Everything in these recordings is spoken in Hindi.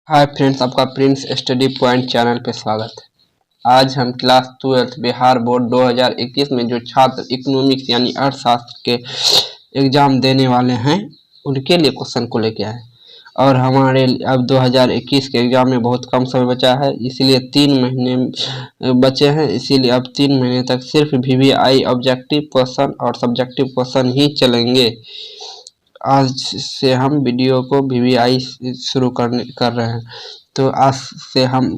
हाय फ्रेंड्स, आपका प्रिंस स्टडी पॉइंट चैनल पे स्वागत है। आज हम क्लास 12 बिहार बोर्ड 2021 में जो छात्र इकोनॉमिक्स यानी अर्थशास्त्र के एग्जाम देने वाले हैं उनके लिए क्वेश्चन को लेके आए और हमारे अब 2021 के एग्जाम में बहुत कम समय बचा है, इसीलिए 3 महीने बचे हैं। इसीलिए अब 3 महीने तक सिर्फ VVI ऑब्जेक्टिव क्वेश्चन और सब्जेक्टिव क्वेश्चन ही चलेंगे। आज से हम वीडियो को VVI शुरू कर रहे हैं, तो आज से हम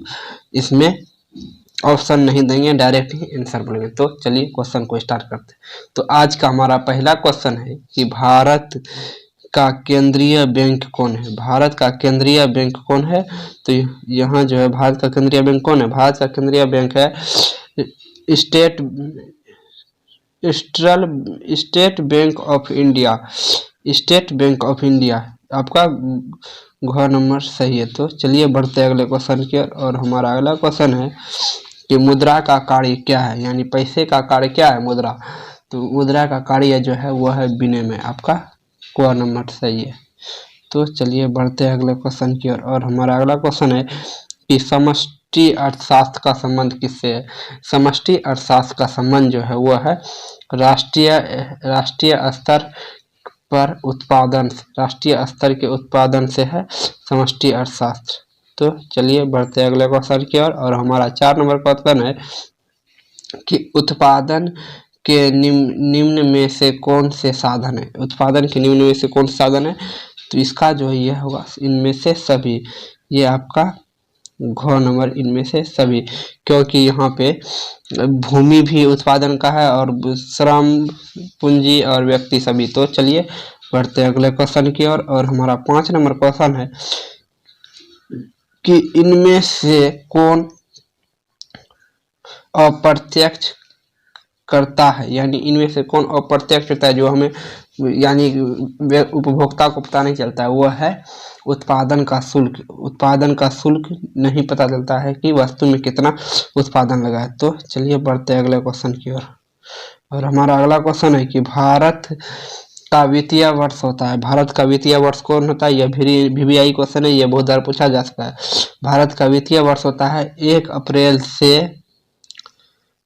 इसमें ऑप्शन नहीं देंगे, डायरेक्ट ही आंसर बोलेंगे। तो चलिए क्वेश्चन को स्टार्ट करते हैं। तो आज का हमारा पहला क्वेश्चन है कि भारत का केंद्रीय बैंक कौन है। भारत का केंद्रीय बैंक कौन है? तो यहाँ जो है भारत का केंद्रीय बैंक कौन है? भारत का केंद्रीय बैंक है state bank of India. State bank of India आपका घ नंबर सही है। तो चलिए बढ़ते हैं अगले क्वेश्चन की ओर। और हमारा अगला क्वेश्चन है कि मुद्रा का कार्य क्या है, यानी पैसे का कार्य क्या है? मुद्रा। तो मुद्रा का कार्य जो है वह है विनिमय। आपका क नंबर सही है। तो चलिए बढ़ते हैं अगले क्वेश्चन की ओर। और हमारा अगला क्वेश्चन है कि समष्टि अर्थशास्त्र का संबंध किससे है? समष्टि अर्थशास्त्र का संबंध जो है वह है राष्ट्रीय स्तर पर उत्पादन, राष्ट्रीय स्तर के उत्पादन से है समष्टि अर्थशास्त्र। तो चलिए बढ़ते हैं अगले क्वेश्चन की ओर। और हमारा 4 नंबर क्वेश्चन है कि उत्पादन के निम्न में से कौन से साधन है? उत्पादन के निम्न में से कौन से साधन है? तो इसका जो है यह होगा इनमें से सभी। ये आपका घ नंबर इनमें से सभी, क्योंकि यहाँ पे भूमि भी उत्पादन का है और श्रम, पूंजी और व्यक्ति सभी। तो चलिए बढ़ते हैं अगले क्वेश्चन की ओर। और हमारा 5 नंबर क्वेश्चन है कि इनमें से कौन अप्रत्यक्ष करता है, यानी इनमें से कौन अप्रत्यक्ष करता है जो हमें यानी उपभोक्ता को पता नहीं चलता है, वह है उत्पादन का शुल्क। उत्पादन का शुल्क नहीं पता चलता है कि वस्तु में कितना उत्पादन लगा है। तो चलिए बढ़ते हैं अगले क्वेश्चन की ओर। और हमारा अगला क्वेश्चन है कि भारत का वित्तीय वर्ष होता है। भारत का वित्तीय वर्ष कौन होता है? यह VVI क्वेश्चन है, यह बहुत बार पूछा जा सकता है। भारत का वित्तीय वर्ष होता है 1 अप्रैल से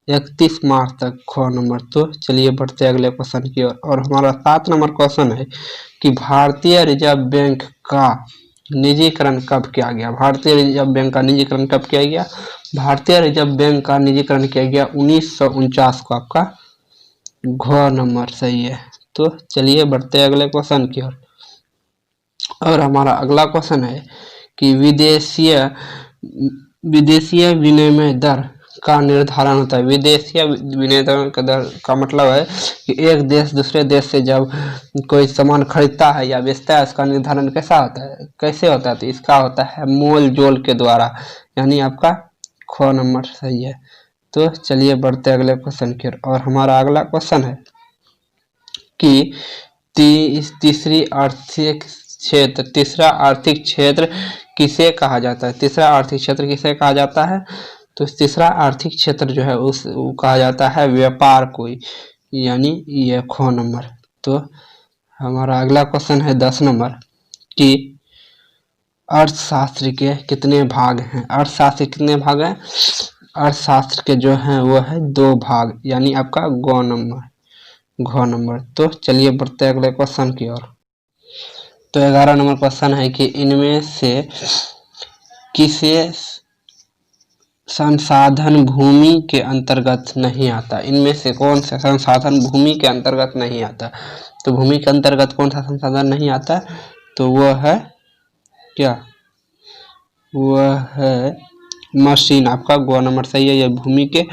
31 मार्च तक। ख नंबर। तो चलिए बढ़ते अगले क्वेश्चन की ओर। और हमारा 7 नंबर क्वेश्चन है कि भारतीय रिजर्व बैंक का निजीकरण कब किया गया? भारतीय रिजर्व बैंक का निजीकरण कब किया गया? भारतीय रिजर्व बैंक का निजीकरण किया गया 1949 को। आपका घ नंबर सही है। तो चलिए बढ़ते अगले क्वेश्चन की ओर। और हमारा अगला क्वेश्चन है कि विदेशीय विनिमय दर का निर्धारण होता है। विदेशीय विनिमय दर का दर का मतलब है कि एक देश दूसरे देश से जब कोई सामान खरीदता है या बेचता है, उसका निर्धारण कैसा होता है, कैसे होता है? तो इसका होता है मोल जोल के द्वारा, यानी आपका ख नंबर सही है। तो चलिए बढ़ते अगले क्वेश्चन की ओर। और हमारा अगला क्वेश्चन है कि तीसरा आर्थिक क्षेत्र किसे कहा जाता है? तीसरा आर्थिक क्षेत्र किसे कहा जाता है? तो तीसरा आर्थिक क्षेत्र जो है कहा जाता है व्यापार को, यानी ये ख नंबर। तो हमारा अगला क्वेश्चन है 10 नंबर कि अर्थशास्त्र के कितने भाग हैं? अर्थशास्त्र कितने भाग हैं? अर्थशास्त्र के जो हैं वो है 2 भाग, यानी आपका घ नंबर। तो चलिए बढ़ते अगले क्वेश्चन की ओर। तो 11 नंबर क्वेश्चन है कि इनमें से किसे संसाधन भूमि के अंतर्गत नहीं आता? इनमें से कौन सा संसाधन भूमि के अंतर्गत नहीं आता? तो भूमि के अंतर्गत कौन सा संसाधन नहीं आता? तो वह है क्या? वह है मशीन। आपका ग नंबर सही है, यह भूमि के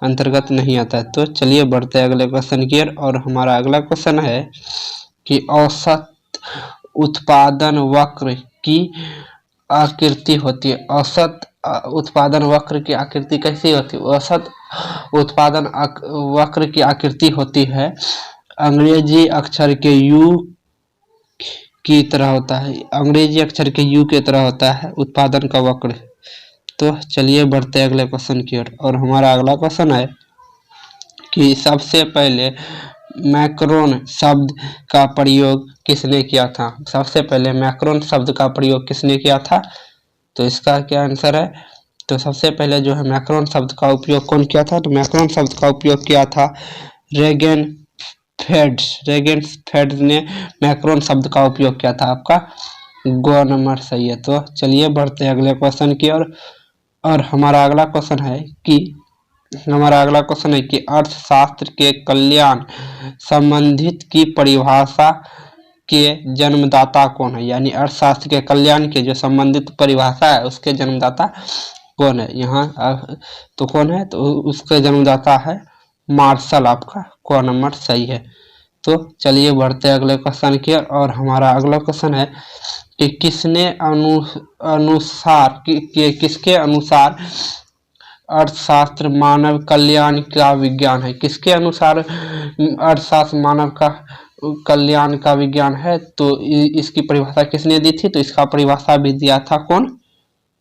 अंतर्गत नहीं आता है। तो चलिए बढ़ते हैं अगले क्वेश्चन की ओर। और हमारा अगला क्वेश्चन है कि औसत उत्पादन वक्र की आकृति होती है। औसत उत्पादन वक्र की आकृति कैसी होती है? औसत उत्पादन वक्र की आकृति होती है अंग्रेजी अक्षर के U की तरह होता है। अंग्रेजी अक्षर के U की तरह होता है उत्पादन का वक्र। तो चलिए बढ़ते अगले क्वेश्चन की ओर। और हमारा अगला क्वेश्चन है कि सबसे पहले मैक्रोन शब्द का प्रयोग किसने किया था? सबसे पहले मैक्रोन शब्द का प्रयोग किसने किया था? तो इसका क्या आंसर है? तो सबसे पहले जो है मैक्रोन शब्द का उपयोग कौन किया था? तो मैक्रोन शब्द का उपयोग किया था रेगेनफेल्ड्स ने मैक्रोन शब्द का उपयोग किया था। आपका ग नंबर सही है। तो चलिए बढ़ते हैं अगले क्वेश्चन की ओर। और हमारा अगला क्वेश्चन है कि अर्थशास्त्र के कल्याण संबंधित की परिभाषा के जन्मदाता कौन है? यानी अर्थशास्त्र के कल्याण के जो संबंधित परिभाषा है उसके जन्मदाता कौन है? यहाँ तो कौन है? तो उसके जन्मदाता है मार्शल। आपका क नंबर सही है। तो चलिए बढ़ते हैं अगले क्वेश्चन की ओर। और हमारा अगला क्वेश्चन है कि किसके अनुसार अर्थशास्त्र मानव कल्याण का विज्ञान है? किसके अनुसार अर्थशास्त्र मानव का कल्याण का विज्ञान है? तो इसकी परिभाषा किसने दी थी? तो इसका परिभाषा भी दिया था कौन?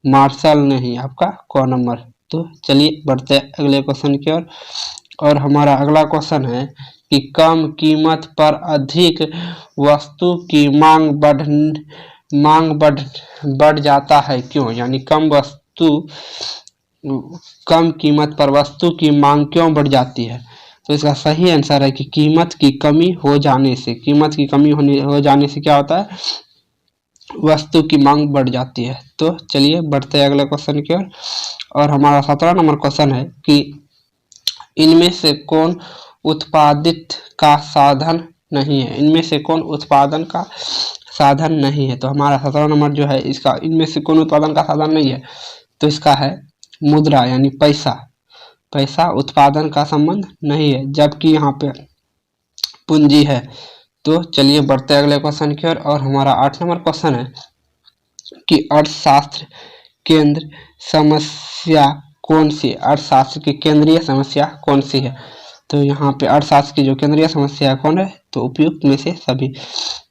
मार्शल ने ही। आपका क नंबर। तो चलिए बढ़ते हैं अगले क्वेश्चन की ओर। और हमारा अगला क्वेश्चन है कि कम कीमत पर अधिक वस्तु की मांग बढ़ जाता है क्यों? यानी कम कीमत पर वस्तु की मांग क्यों बढ़ जाती है? तो इसका सही आंसर है कि कीमत की कमी हो जाने से क्या होता है? वस्तु की मांग बढ़ जाती है। तो चलिए बढ़ते हैं अगले क्वेश्चन की ओर। और हमारा 17 नंबर क्वेश्चन है कि इनमें से कौन उत्पादित का साधन नहीं है? इनमें से कौन उत्पादन का साधन नहीं है? तो हमारा 17 नंबर जो है इसका इनमें से कौन उत्पादन का साधन नहीं है? तो इसका है मुद्रा यानी पैसा उत्पादन का संबंध नहीं है, जबकि यहाँ पे पूंजी है। तो चलिए बढ़ते हैं अगले क्वेश्चन की ओर। और हमारा 8 नंबर क्वेश्चन है कि अर्थशास्त्र केंद्र समस्या कौन सी? अर्थशास्त्र की केंद्रीय समस्या कौन सी है? तो यहाँ पे अर्थशास्त्र की जो केंद्रीय समस्या कौन है? तो उपयुक्त में से सभी।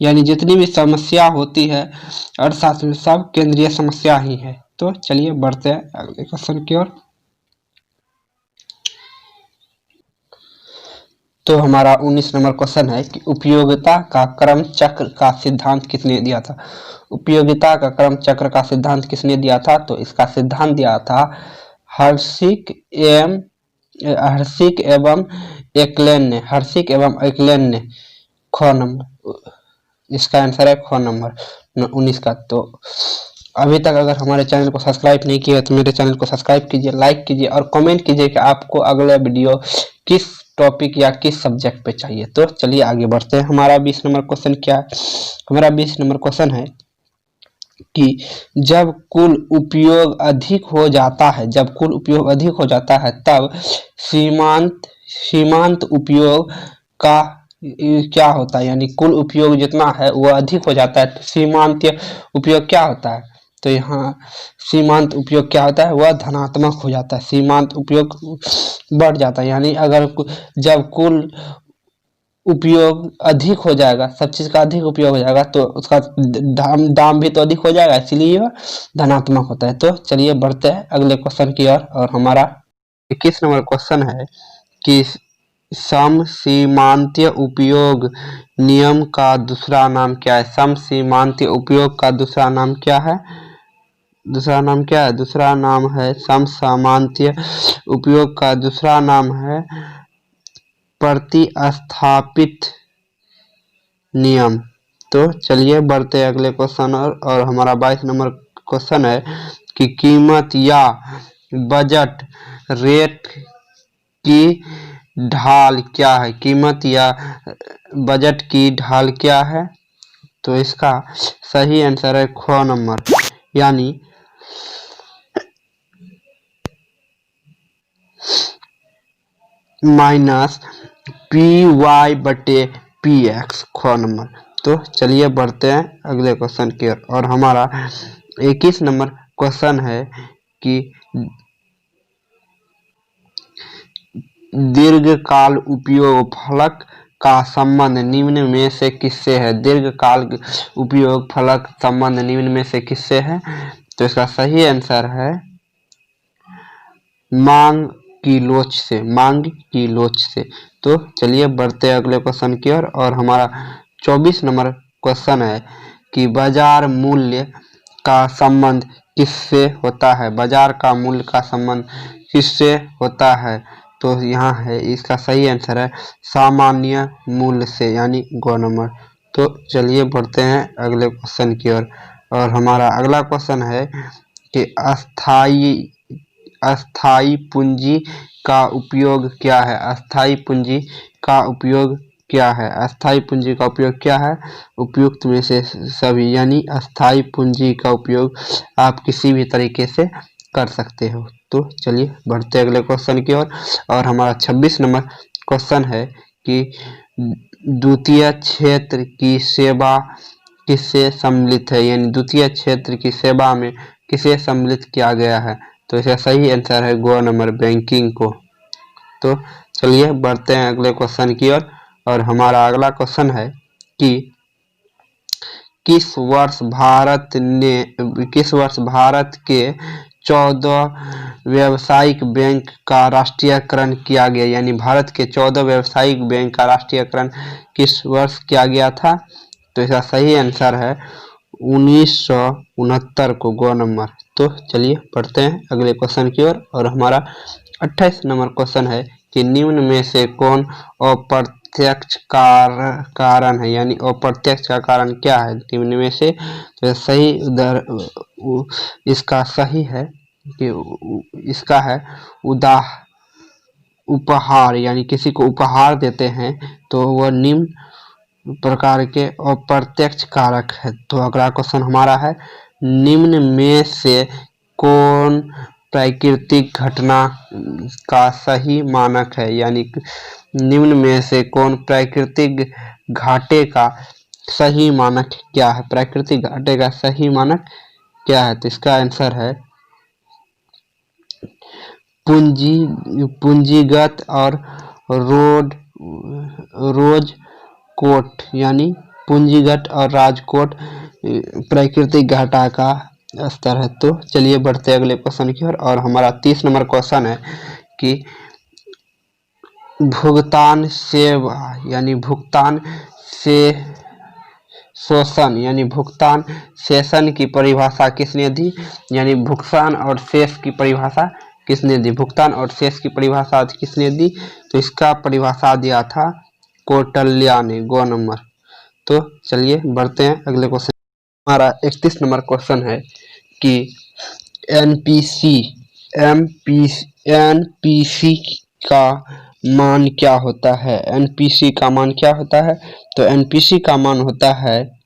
यानी जितनी भी समस्या होती है अर्थशास्त्र में सब केंद्रीय समस्या ही है। तो चलिए बढ़ते हैं अगले क्वेश्चन की ओर। तो हमारा 19 नंबर क्वेश्चन है कि उपयोगिता का क्रम चक्र का सिद्धांत किसने दिया था? उपयोगिता का क्रम चक्र का सिद्धांत किसने दिया था? तो इसका सिद्धांत दिया था हर्शिक एवं एक्लेन ने। ख नंबर इसका आंसर है, ख नंबर 19 का। तो अभी तक अगर हमारे चैनल को सब्सक्राइब नहीं किया तो मेरे चैनल को सब्सक्राइब कीजिए, लाइक कीजिए और कमेंट कीजिए कि आपको अगला वीडियो किस टॉपिक या किस सब्जेक्ट पे चाहिए। तो चलिए आगे बढ़ते हैं। हमारा 20 नंबर क्वेश्चन क्या है? हमारा 20 नंबर क्वेश्चन है कि जब कुल उपयोग अधिक हो जाता है तब सीमांत उपयोग का क्या होता है? यानी कुल उपयोग जितना है वो अधिक हो जाता है तो सीमांत उपयोग क्या होता है? तो यहाँ सीमांत उपयोग क्या होता है? वह धनात्मक हो जाता है। सीमांत उपयोग बढ़ जाता है। यानी अगर जब कुल उपयोग अधिक हो जाएगा, सब चीज का अधिक उपयोग हो जाएगा तो उसका दाम भी तो अधिक हो जाएगा, इसलिए धनात्मक होता है। तो चलिए बढ़ते हैं अगले क्वेश्चन की ओर। और हमारा 21 नंबर क्वेश्चन है कि समसीमांतीय उपयोग नियम का दूसरा नाम क्या है? समसीमांतीय उपयोग का दूसरा नाम क्या है? दूसरा नाम है समसीमांतीय उपयोग का दूसरा नाम है प्रतिस्थापित नियम। तो चलिए बढ़ते हैं अगले क्वेश्चन और हमारा 22 नंबर क्वेश्चन है कि कीमत या बजट रेट की ढाल क्या है? कीमत या बजट की ढाल क्या है? तो इसका सही आंसर है ख नंबर, यानी माइनस PY/PX, ख नंबर। तो चलिए बढ़ते हैं अगले क्वेश्चन की ओर। और हमारा 21 नंबर क्वेश्चन है कि दीर्घकाल उपयोग फलक का संबंध निम्न में से किससे है? दीर्घकाल उपयोग फलक संबंध निम्न में से किससे है? तो इसका सही आंसर है मांग की लोच से। तो चलिए बढ़ते हैं अगले क्वेश्चन की ओर। और हमारा 24 नंबर क्वेश्चन है कि बाजार मूल्य का संबंध किससे होता है? बाजार का मूल्य का संबंध किससे होता है? तो यहाँ है इसका सही आंसर है सामान्य मूल्य से, यानी ग नंबर। तो चलिए बढ़ते हैं अगले क्वेश्चन की ओर। और हमारा अगला क्वेश्चन है कि अस्थाई पूंजी का उपयोग क्या है? अस्थाई पूंजी का उपयोग क्या है? अस्थाई पूंजी का उपयोग क्या है? उपयुक्त में से सभी, यानी अस्थाई पूंजी का उपयोग आप किसी भी तरीके से कर सकते हो। तो चलिए बढ़ते अगले क्वेश्चन की ओर। और हमारा 26 नंबर क्वेश्चन है कि द्वितीय क्षेत्र की सेवा किससे सम्मिलित है? यानी द्वितीय क्षेत्र की सेवा में किसे सम्मिलित किया गया है? तो इसका सही आंसर है ग नंबर, बैंकिंग को। तो चलिए बढ़ते हैं अगले क्वेश्चन की ओर। और हमारा अगला क्वेश्चन है कि किस वर्ष भारत के 14 व्यावसायिक बैंक का राष्ट्रीयकरण किया गया? यानी भारत के 14 व्यावसायिक बैंक का राष्ट्रीयकरण किस वर्ष किया गया था? तो इसका सही आंसर है 1969 को, ग नंबर। तो चलिए बढ़ते हैं अगले क्वेश्चन की ओर। और हमारा 28 नंबर क्वेश्चन है कि निम्न में से कौन अप्रत्यक्ष कारण है? यानी अप्रत्यक्ष का कारण क्या है निम्न में से? तो सही इसका सही है कि इसका है उपहार, यानी किसी को उपहार देते हैं तो वह निम्न प्रकार के अप्रत्यक्ष कारक है। तो अगला क्वेश्चन हमारा है निम्न में से कौन प्राकृतिक घटना का सही मानक है? यानी निम्न में से कौन प्राकृतिक घाटे का सही मानक क्या है? प्राकृतिक घाटे का सही मानक क्या है? तो इसका आंसर है पूंजीगत और रोजकोट, यानी पूंजीगत और राजकोट प्राकृतिक घाटा का स्तर है। तो चलिए बढ़ते अगले क्वेश्चन की ओर। और हमारा 30 नंबर क्वेश्चन है कि भुगतान सेवा यानी भुगतान से शोषण यानी भुगतान शेषन की परिभाषा किसने दी? यानी भुगतान और शेष की परिभाषा किसने दी? भुगतान और शेष की परिभाषा किसने दी? तो इसका परिभाषा दिया था कौटिल्य ने, ग नंबर। तो चलिए बढ़ते हैं अगले क्वेश्चन। हमारा 31 नंबर क्वेश्चन है कि एनपीसी का मान क्या होता है? एनपीसी का मान क्या होता है? तो एनपीसी का मान होता है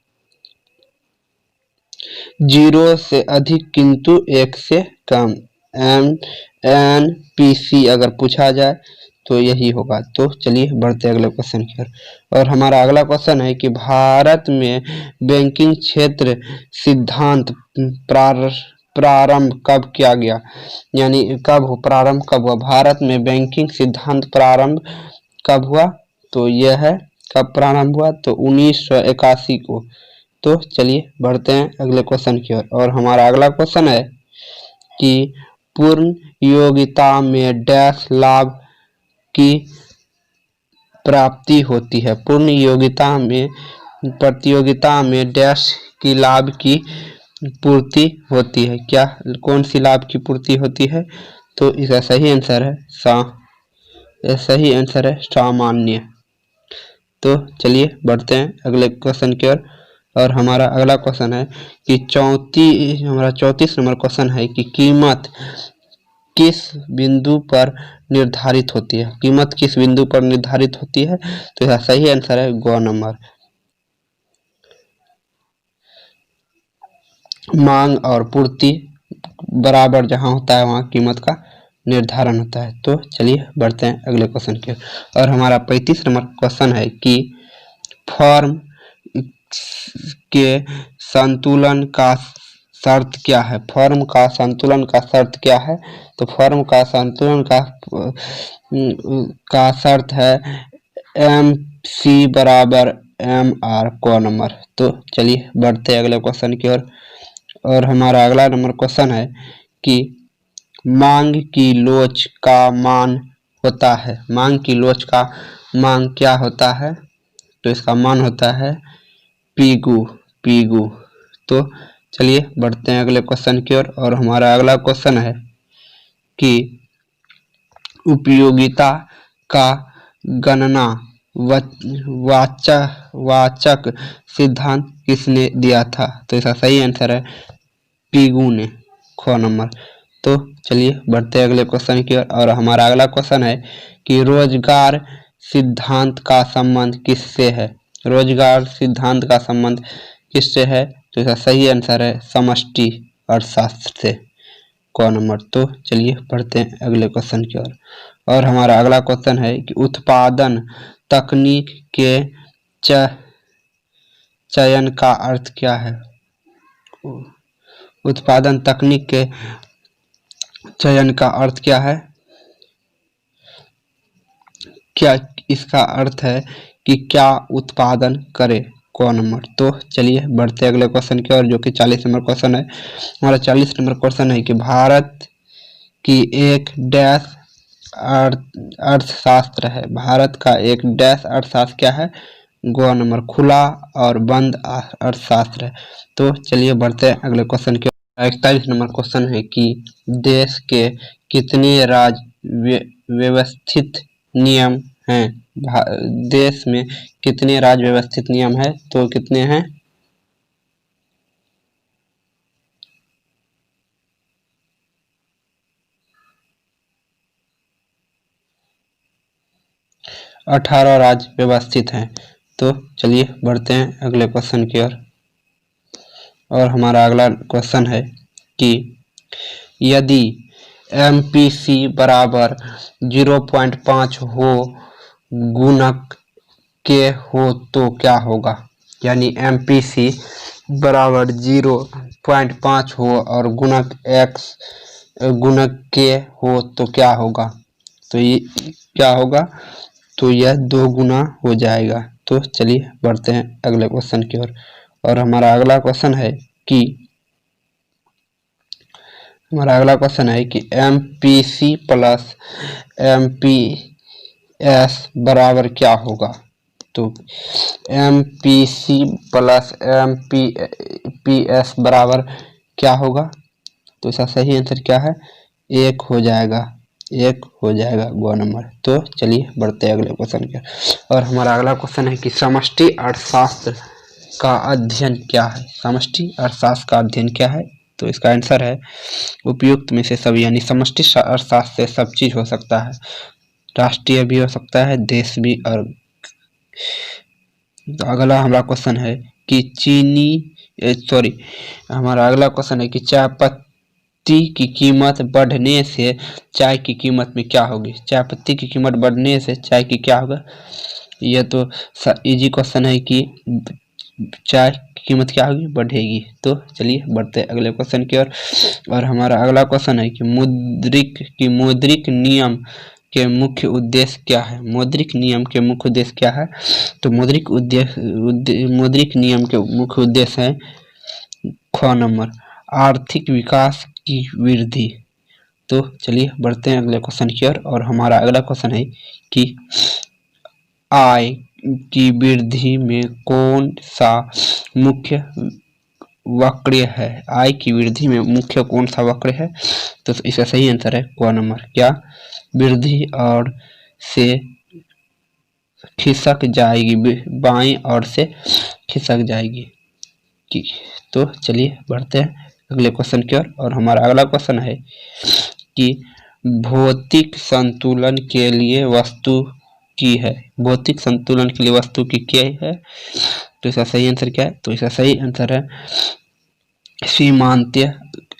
0 से अधिक किंतु 1 से कम। एनपीसी अगर पूछा जाए तो यही होगा। तो चलिए बढ़ते अगले क्वेश्चन की ओर। और हमारा अगला क्वेश्चन है कि भारत में बैंकिंग क्षेत्र सिद्धांत प्रारंभ कब किया गया? यानी प्रारंभ कब हुआ? भारत में बैंकिंग सिद्धांत प्रारंभ कब हुआ? तो यह है कब प्रारंभ हुआ? तो 1981 को। तो चलिए बढ़ते हैं अगले क्वेश्चन की ओर। और हमारा अगला क्वेश्चन है कि पूर्ण योग्यता में डैश लाभ की प्राप्ति होती है? पूर्ण योग्यता में प्रतियोगिता में डैश की लाभ की पूर्ति होती है? क्या कौन सी लाभ की पूर्ति होती है? तो इसका सही आंसर है सामान्य। तो चलिए बढ़ते हैं अगले क्वेश्चन की ओर। और हमारा अगला क्वेश्चन है कि 34 नंबर क्वेश्चन है कि कीमत किस बिंदु पर निर्धारित होती है? कीमत किस बिंदु पर निर्धारित होती है? तो इसका सही आंसर है ग नंबर। मांग और पूर्ति बराबर जहां होता है वहां कीमत का निर्धारण होता है। तो चलिए बढ़ते हैं अगले क्वेश्चन की ओर। और हमारा 35 नंबर क्वेश्चन है कि फॉर्म के संतुलन का शर्त क्या है? फॉर्म का संतुलन का शर्त क्या है? तो फॉर्म का संतुलन का शर्त है MC बराबर MR, क नंबर। तो चलिए बढ़ते हैं अगले क्वेश्चन की ओर। और हमारा अगला नंबर क्वेश्चन है कि मांग की लोच का मान होता है? मांग की लोच का मान क्या होता है? तो इसका मान होता है पीगू। तो चलिए बढ़ते हैं अगले क्वेश्चन की ओर। और हमारा अगला क्वेश्चन है कि उपयोगिता का गणना वाचक सिद्धांत किसने दिया था? तो इसका सही आंसर है पीगू ने, ख नंबर। तो चलिए बढ़ते हैं अगले क्वेश्चन की ओर। और हमारा अगला क्वेश्चन है कि रोजगार सिद्धांत का संबंध किससे है? रोजगार सिद्धांत का संबंध किससे है? तो इसका सही आंसर है समष्टि अर्थशास्त्र से, क नंबर। तो चलिए बढ़ते हैं अगले क्वेश्चन की ओर। और हमारा अगला क्वेश्चन है कि उत्पादन तकनीक के चयन का अर्थ क्या है? उत्पादन तकनीक के चयन का अर्थ क्या है? क्या इसका अर्थ है कि क्या उत्पादन करे, क नंबर। तो चलिए बढ़ते अगले क्वेश्चन की ओर, जो कि 40 नंबर क्वेश्चन है। हमारा 40 नंबर क्वेश्चन है कि भारत की एक डैश अर्थशास्त्र है। भारत का एक डैश अर्थशास्त्र क्या है? ग नंबर, खुला और बंद अर्थशास्त्र है। तो चलिए बढ़ते हैं अगले क्वेश्चन के। 41 नंबर क्वेश्चन है कि देश के कितने राज्य व्यवस्थित नियम हैं? देश में कितने राज्य व्यवस्थित नियम है? तो कितने हैं? 18 राज्य व्यवस्थित हैं। तो चलिए बढ़ते हैं अगले क्वेश्चन की ओर। और हमारा अगला क्वेश्चन है कि यदि MPC बराबर 0.5 हो गुणक के हो तो क्या होगा? यानी MPC बराबर 0.5 हो और गुणक x गुणक के हो तो क्या होगा? तो ये क्या होगा? तो यह 2 गुना हो जाएगा। तो चलिए बढ़ते हैं अगले क्वेश्चन की ओर। और हमारा अगला क्वेश्चन है कि MPC प्लस MPS बराबर क्या होगा? तो MPC प्लस MPS बराबर क्या होगा? तो इसका सही आंसर क्या है? 1 हो जाएगा, 1 हो जाएगा, ग नंबर। तो चलिए बढ़ते हैं अगले क्वेश्चन के। और हमारा अगला क्वेश्चन है कि समष्टि अर्थशास्त्र का अध्ययन क्या है? समष्टि अर्थशास्त्र का अध्ययन क्या है? तो इसका आंसर है उपयुक्त में से सभी। यानी समष्टि अर्थशास्त्र से सब चीज हो सकता है, राष्ट्रीय भी हो सकता है, देश भी। और अगला हमारा क्वेश्चन है कि हमारा अगला क्वेश्चन है कि चाय पत्ती की कीमत बढ़ने से चाय की कीमत में क्या होगी? चाय पत्ती की कीमत बढ़ने से चाय की क्या होगा? यह तो इजी क्वेश्चन है कि चाय की कीमत क्या होगी? बढ़ेगी। तो चलिए बढ़ते अगले क्वेश्चन की ओर। और हमारा अगला क्वेश्चन है कि मौद्रिक नियम के मुख्य उद्देश्य क्या है? मौद्रिक नियम के मुख्य उद्देश्य क्या है? तो मौद्रिक नियम के मुख्य उद्देश्य है ख नंबर, आर्थिक विकास की वृद्धि। तो चलिए बढ़ते हैं अगले क्वेश्चन की ओर। और हमारा अगला क्वेश्चन है कि आय की वृद्धि में कौन सा मुख्य वक्र है? आय की वृद्धि में मुख्य कौन सा वक्र है? तो इसका सही आंसर है क नंबर, क्या? वृद्धि और से खिसक जाएगी, बाईं ओर से खिसक जाएगी। तो चलिए बढ़ते हैं अगले क्वेश्चन की ओर। और हमारा अगला क्वेश्चन है कि भौतिक संतुलन के लिए वस्तु की है। भौतिक संतुलन के लिए वस्तु की क्या है? तो इसका सही आंसर क्या है? तो इसका सही आंसर है सीमांत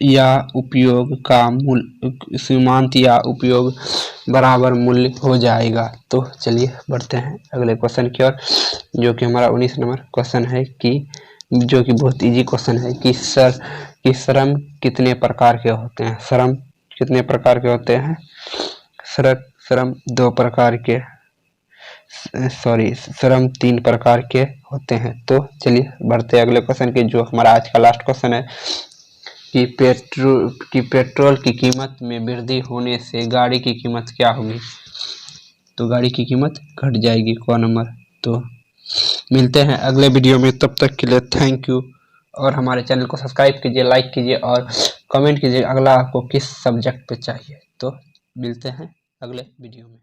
या उपयोग का मूल्य, सीमांत या उपयोग बराबर मूल्य हो जाएगा। तो चलिए बढ़ते हैं अगले क्वेश्चन की ओर, जो कि हमारा 19 नंबर क्वेश्चन है कि जो कि बहुत इजी क्वेश्चन है कि श्रम कितने प्रकार के होते हैं? श्रम कितने प्रकार के होते हैं? श्रम 2 प्रकार के, श्रम 3 प्रकार के होते हैं। तो चलिए बढ़ते हैं अगले क्वेश्चन की, जो हमारा आज का लास्ट क्वेश्चन है कि पेट्रोल की कीमत में वृद्धि होने से गाड़ी की कीमत क्या होगी? तो गाड़ी की कीमत घट जाएगी, क नंबर। तो मिलते हैं अगले वीडियो में, तब तक के लिए थैंक यू। और हमारे चैनल को सब्सक्राइब कीजिए, लाइक कीजिए और कमेंट कीजिए अगला आपको किस सब्जेक्ट पे चाहिए। तो मिलते हैं अगले वीडियो में।